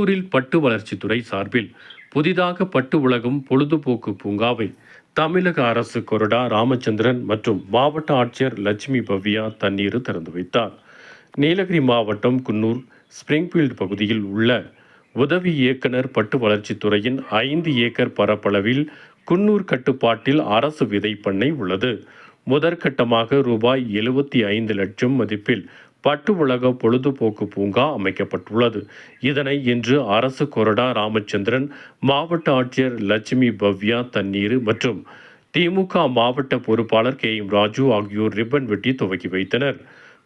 ஊரில் பட்டு வளர்ச்சித்துறை சார்பில் புதிதாக பட்டு உலகம் பொழுதுபோக்கு பூங்காவை தமிழக அரசு கொறடா ராமச்சந்திரன் மற்றும் மாவட்ட ஆட்சியர் லட்சுமி பவ்யா தண்ணீர் திறந்து வைத்தார். நீலகிரி மாவட்டம் குன்னூர் ஸ்பிரிங்ஃபீல்டு பகுதியில் உள்ள உதவி இயக்குனர் பட்டு வளர்ச்சித்துறையின் 5 ஏக்கர் பரப்பளவில் குன்னூர் கட்டுப்பாட்டில் அரசு விதை பண்ணை உள்ளது. முதற்கட்டமாக ரூபாய் 75 லட்சம் மதிப்பில் பட்டு உலக பொழுதுபோக்கு பூங்கா அமைக்கப்பட்டுள்ளது. இதனை இன்று அரசு கொறடா ராமச்சந்திரன், மாவட்ட ஆட்சியர் லட்சுமி பவ்யா தண்ணீர் மற்றும் திமுக மாவட்ட பொறுப்பாளர் KM ராஜு ஆகியோர் ரிப்பன் வெட்டி துவக்கி வைத்தனர்.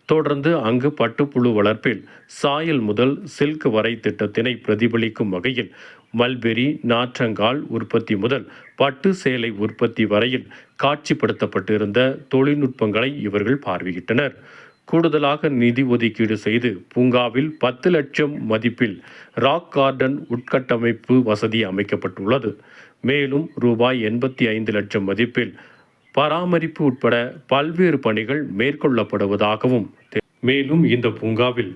தொடர்ந்து அங்கு பட்டுப்புழு வளர்ப்பில் சாயல் முதல் சில்க் வரை திட்டத்தினை பிரதிபலிக்கும் வகையில் மல்பெரி, நாற்றங்கால் உற்பத்தி முதல் பட்டு சேலை உற்பத்தி வரையில் காட்சிப்படுத்தப்பட்டிருந்த தொழில்நுட்பங்களை இவர்கள் பார்வையிட்டனர். கூடுதலாக நிதி ஒதுக்கீடு செய்து பூங்காவில் 10 லட்சம் மதிப்பில் ராக் கார்டன் உட்கட்டமைப்பு வசதி அமைக்கப்பட்டுள்ளது. மேலும் ரூபாய் 85 லட்சம் மதிப்பில் பராமரிப்பு உட்பட பல்வேறு பணிகள் மேற்கொள்ளப்படுவதாகவும் மேலும் இந்த பூங்காவில்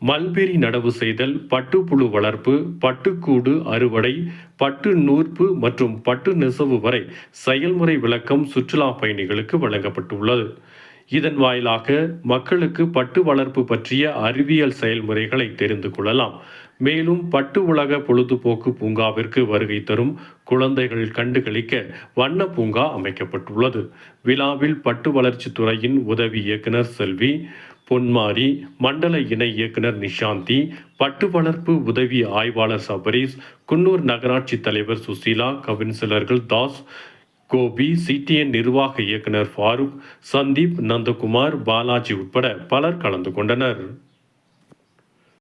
மல்பெரி நடவு செய்தல், பட்டுப்புழு வளர்ப்பு, பட்டுக்கூடு அறுவடை, பட்டு நூற்பு மற்றும் பட்டு நெசவு வரை செயல்முறை விளக்கம் சுற்றுலா பயணிகளுக்கு வழங்கப்பட்டுள்ளது. இதன் வாயிலாக மக்களுக்கு பட்டு வளர்ப்பு பற்றிய அறிவியல் செயல்முறைகளை தெரிந்து கொள்ளலாம். மேலும் பட்டு உலக பொழுதுபோக்கு பூங்காவிற்கு வருகை தரும் குழந்தைகள் கண்டுகளிக்க வண்ண பூங்கா அமைக்கப்பட்டுள்ளது. விழாவில் பட்டு வளர்ச்சித்துறையின் உதவி இயக்குனர் செல்வி, பொன்மாரி, மண்டல இணை இயக்குனர் நிஷாந்தி, பட்டு வளர்ப்பு உதவி ஆய்வாளர் சபரீஸ், குன்னூர் நகராட்சி தலைவர் சுசீலா, கவுன்சிலர்கள் தாஸ், கோபி, CTN நிர்வாக இயக்குனர் ஃபாரூக், சந்தீப், நந்தகுமார், பாலாஜி உட்பட பலர் கலந்து கொண்டனர்.